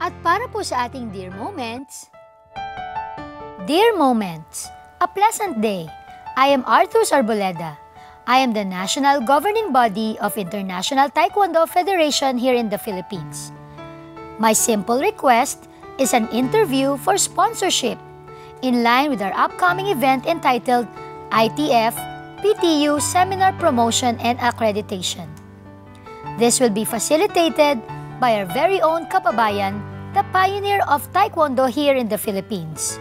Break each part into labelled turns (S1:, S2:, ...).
S1: At para po sa ating Dear Moments, Dear Moments, a pleasant day. I am Arthus Arboleda. I am the national governing body of International Taekwondo Federation here in the Philippines. My simple request is an interview for sponsorship in line with our upcoming event entitled ITF PTU Seminar Promotion and Accreditation. This will be facilitated by our very own kababayan, the pioneer of Taekwondo here in the Philippines.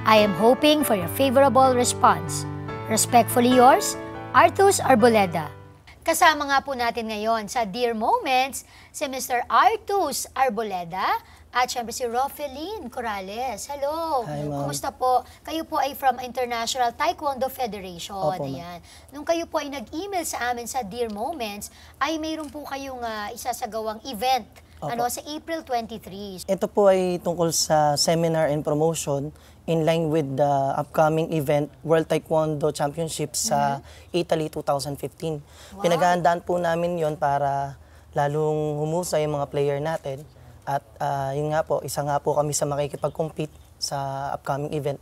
S1: I am hoping for your favorable response. Respectfully yours, Arthus Arboleda. Kasama nga po natin ngayon sa Dear Moments si Mr. Arthus Arboleda at syempre si Rofelyn Corrales. Hello!
S2: Hi, ma'am.
S1: Kumusta po? Kayo po ay from International Taekwondo Federation.
S2: Opo,
S1: Ayan. Nung kayo po ay nag-email sa amin sa Dear Moments, ay mayroon po kayong isasagawang event sa April 23.
S2: Ito po ay tungkol sa seminar and promotion in line with the upcoming event, World Taekwondo Championships sa Italy 2015.
S1: Wow.
S2: Pinaghahandaan po namin yon para lalong humusay yung mga player natin. At yun nga po, isa nga po kami sa makikipag-compete sa upcoming event.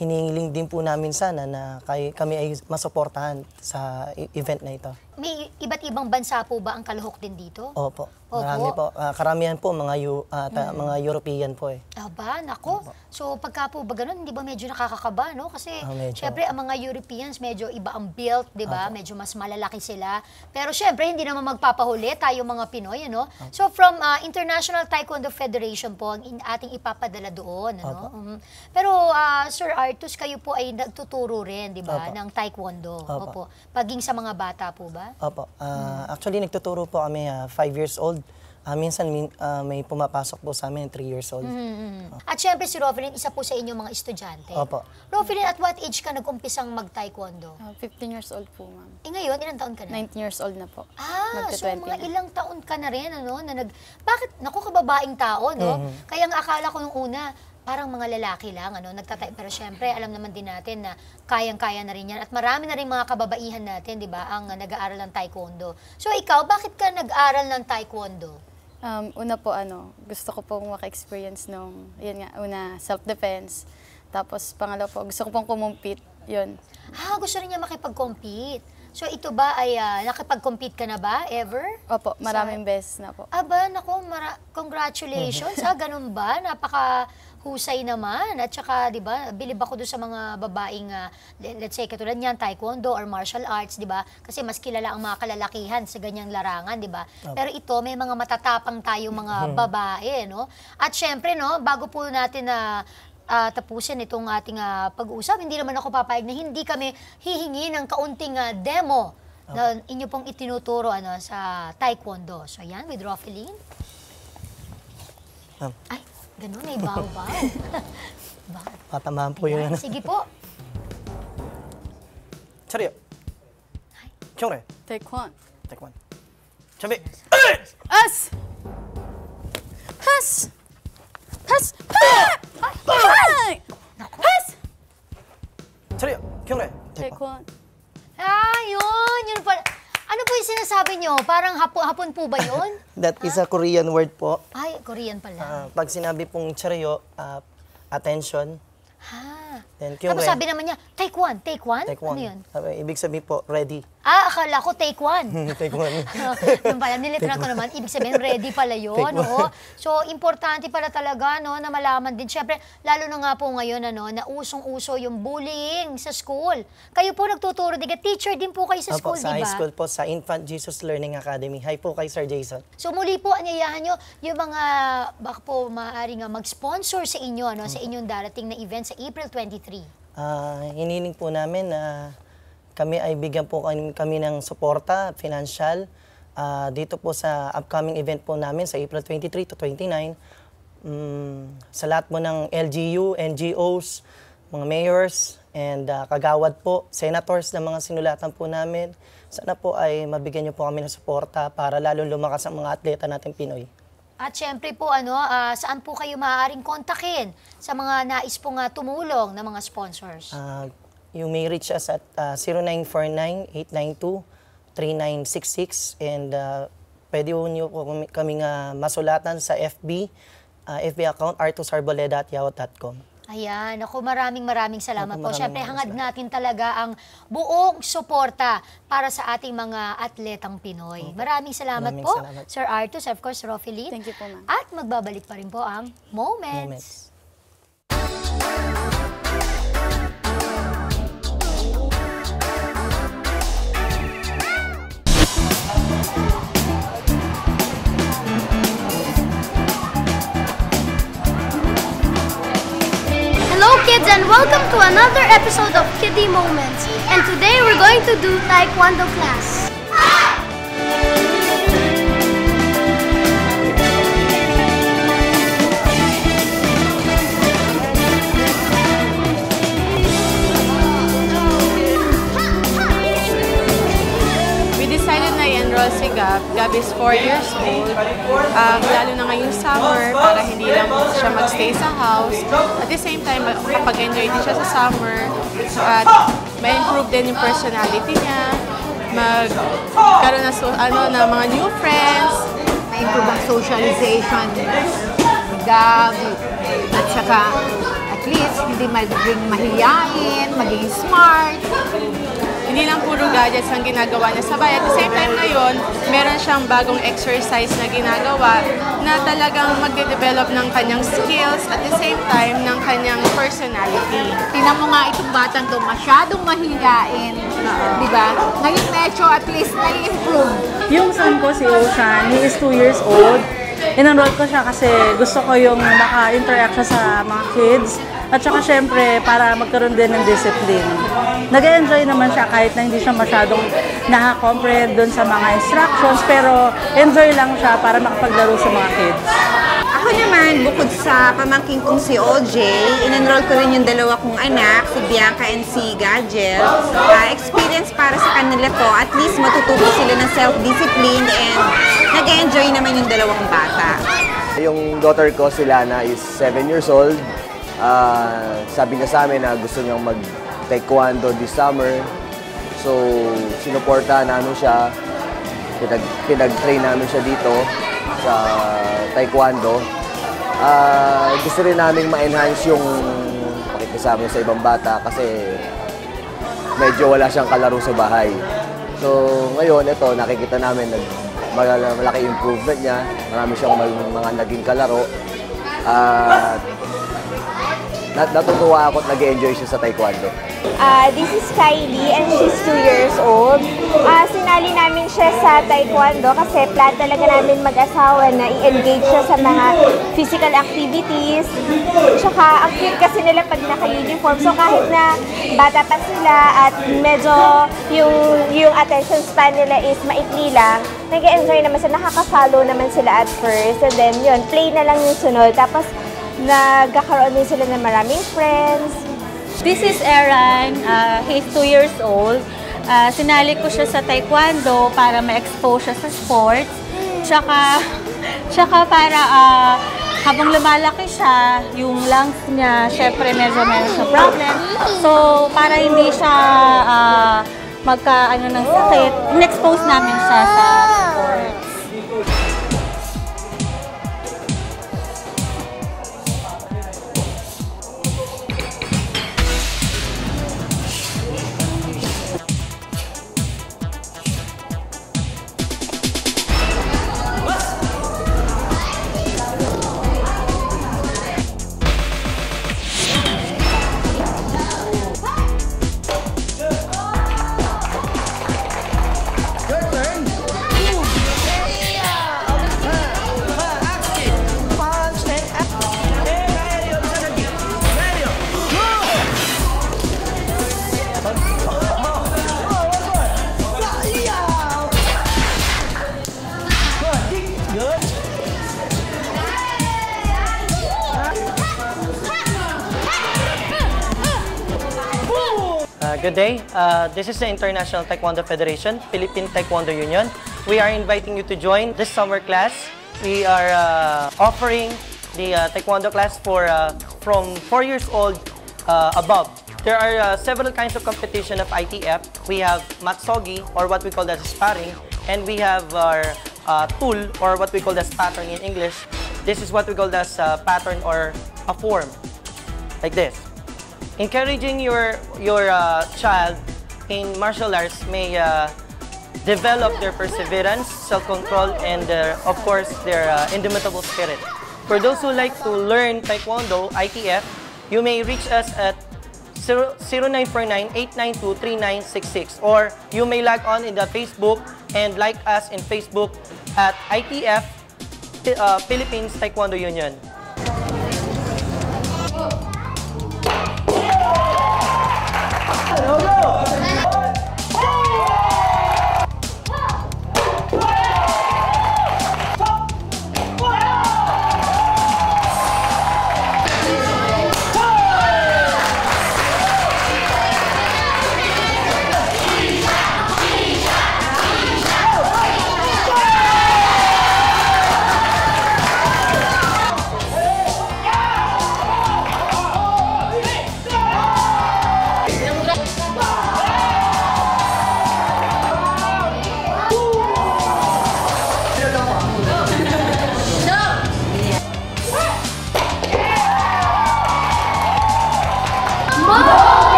S2: Hinihiling din po namin sana na kami ay masuportahan sa event na ito.
S1: May iba't ibang bansa po ba ang kalahok din dito?
S2: Opo. Marami po. Karamihan po mga European po eh.
S1: Aba, nako. So pagka po ba ganun, hindi ba medyo nakakakaba, no? Kasi
S2: Medyo.
S1: syempre ang mga Europeans medyo iba ang built, di ba? Medyo mas malalaki sila. Pero syempre hindi naman magpapahuli tayo mga Pinoy, ano? So from International Taekwondo Federation po ang ating ipapadala doon, ano? Pero Sir Arthus, kayo po ay nagtuturo rin, di ba, ng Taekwondo. Opo. Paging sa mga bata po ba?
S2: Opo. Actually, nagtuturo po kami 5 years old. Minsan may pumapasok po sa amin 3 years old.
S1: At syempre si Rofelyn, isa po sa inyong mga estudyante.
S2: Opo.
S1: Rofelyn, at what age ka nag-umpisang mag-taekwondo?
S3: 15 years old po, ma'am.
S1: Ngayon, ilang taon ka na?
S3: 19 years old na po.
S1: So mga ilang taon ka na rin, ano? Bakit? Naku, kababaeng tao, no? Kaya nga akala ko nung una, parang mga lalaki lang, ano, pero syempre, alam naman din natin na kayang-kaya na rin yan. At marami na rin mga kababaihan natin, di ba, ang nag-aaral ng taekwondo. So ikaw, bakit ka nag-aaral ng taekwondo?
S3: Una po, gusto ko pong maka-experience nung, yun nga, una, self-defense. Tapos, pangalawa po, gusto ko pong kumumpit, yun.
S1: Gusto rin niya makipag-compete. So ito ba ay nakipag-compete ka na ba, ever?
S3: Opo, maraming beses na po.
S1: Aba, naku, congratulations. Ganun ba? Napaka-husay naman. At saka, di ba, bilib ako doon sa mga babaeng, let's say, katulad niyan, taekwondo or martial arts, di ba? Kasi mas kilala ang mga kalalakihan sa ganyang larangan, di ba? Pero ito, may mga matatapang tayong mga babae, no? At syempre, no, bago po natin tapusin itong ating pag-uusap, hindi naman ako papayag na hindi kami hihingi ng kaunting demo na inyo pong itinuturo sa taekwondo. So yan, with Rofelyn. Ay, ganun, may baw-baw.
S2: Patamaan po yun.
S1: Sige po.
S2: Charyo. Kyore.
S3: Taekwondo.
S2: Taekwondo. Chabi.
S3: As! Has! Has! Has!
S2: Charyo. Kyore.
S3: Taekwondo.
S1: Yun pala. Ano po yung sinasabi nyo? Parang hapon po ba yun?
S2: That is a Korean word po.
S1: Ay, Korean pala.
S2: Pag sinabi pong charyo, attention. Then
S1: Tapos sabi naman niya, take one.
S2: Taekwondo.
S1: Ano yun?
S2: Ibig sabihin po, ready.
S1: Akala ko take one.
S2: Taekwondo.
S1: Yung pala, niliteral ko naman, ibig sabihin, ready pala yun. Oo. So, importante pala talaga, no, na malaman din. Siyempre, lalo na nga po ngayon, na usong-uso yung bullying sa school. Kayo po nagtuturo, teacher din po kayo sa school, di ba?
S2: Sa high school po, sa Infant Jesus Learning Academy. Hi po kay Sir Jason.
S1: So, muli po, anyayahan nyo yung mga, baka po maaaring mag-sponsor sa inyo, sa inyong darating na event sa April 23.
S2: Hiniling po namin na kami ay bigyan po kami ng suporta, financial, dito po sa upcoming event po namin sa April 23 to 29. Sa lahat po ng LGU, NGOs, mga mayors, and kagawad po, senators na mga sinulatan po namin. Sana po ay mabigyan niyo po kami ng suporta para lalong lumakas ang mga atleta natin Pinoy.
S1: At syempre po, saan po kayo maaaring kontakin sa mga nais pong tumulong na mga sponsors?
S2: You may reach us at 0949-892-3966 and pwede niyo po kaming masulatan sa FB account artusarboleda@yahoo.com.
S1: Ayan, ako maraming salamat
S2: Ako,
S1: po.
S2: maraming
S1: Siyempre, hangad
S2: salamat.
S1: natin talaga ang buong suporta para sa ating mga atletang Pinoy. Maraming salamat
S2: Maraming
S1: po,
S2: salamat.
S1: Sir Artus, of course, Rofelyn.
S3: Thank you po, ma'am.
S1: At magbabalik pa rin po ang Moments.
S4: Hello kids and welcome to another episode of Kiddie Moments. And today we're going to do Taekwondo class.
S5: We decided na i-enroll si Gab. Gab is 4 years old. Lalo na ngayong summer para hindi lang siya magstay sa house. At the same time, kapag-enjoy din siya sa summer. At may improve din yung personality niya. Magkaroon na mga new friends.
S6: May improve ang socialization ni Gab. At saka, at least, hindi maging mahiyain, maging smart.
S5: Hindi lang puro gadgets ang ginagawa niya sa bahay. At the same time ngayon, meron siyang bagong exercise na ginagawa na talagang magde-develop ng kanyang skills at the same time ng kanyang personality.
S6: Tingnan mo nga itong batang to, masyadong mahiyain. Di ba? Ngayon medyo at least nai-improve.
S7: Yung son ko, si Ocean, he is 2 years old. In-enroll ko siya kasi gusto ko yung maka-interact siya sa mga kids. At saka syempre, para magkaroon din ng discipline. Nag-enjoy naman siya kahit na hindi siya masyadong naka-comprehend dun sa mga instructions. Pero enjoy lang siya para makapaglaro sa mga kids.
S8: Ako naman, bukod sa pamangking kong si OJ, in-enroll ko rin yung dalawa kong anak, si Bianca and si Gagel. Experience para sa kanila to, at least matututo sila ng self-discipline and nag-enjoy naman yung dalawang bata.
S9: Yung daughter ko, si Lana, is 7 years old. Sabi niya sa amin na gusto niyang mag-taekwondo this summer. So, sinuporta namin siya. Pinag-train namin siya dito sa taekwondo. Gusto rin namin ma-enhance yung pakikisama sa ibang bata kasi medyo wala siyang kalaro sa bahay. So, ngayon, ito, nakikita namin malaki improvement niya. Marami siyang mga naging kalaro. Natutuwa ako at nag-enjoy siya sa taekwondo.
S10: This is Kylie and she's 2 years old. Sinali namin siya sa taekwondo kasi plan talaga namin mag-asawa na i-engage siya sa mga physical activities. Tsaka ang cute kasi nila pag naka-uniform. So kahit na bata pa sila at medyo yung attention span nila is maikli lang, nag-enjoy naman sila, nakaka-follow naman sila at first. And then yun, play na lang yung sunod. Tapos nagkakaroon din sila ng maraming friends.
S11: This is Aaron. He's 2 years old. Sinali ko siya sa taekwondo para ma-expose siya sa sports. Tsaka para habang lumalaki siya, yung lungs niya, syempre medyo meron siya problem. So, para hindi siya magka-ano ng sakit, in-expose namin siya sa sports.
S2: Good day. This is the International Taekwondo Federation, Philippine Taekwondo Union. We are inviting you to join this summer class. We are offering the Taekwondo class for from 4 years old above. There are several kinds of competition of ITF. We have Matsogi, or what we call as sparring, and we have our tool, or what we call as pattern in English. This is what we call as pattern or a form, like this. Encouraging your child in martial arts may develop their perseverance, self-control, and of course their indomitable spirit. For those who like to learn Taekwondo, ITF, you may reach us at 0949-892-3966, or you may log on in the Facebook and like us in Facebook at ITF Philippines Taekwondo Union.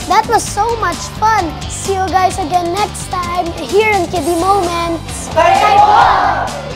S4: That was so much fun. See you guys again next time here in Kiddie Moments. Taekwondo!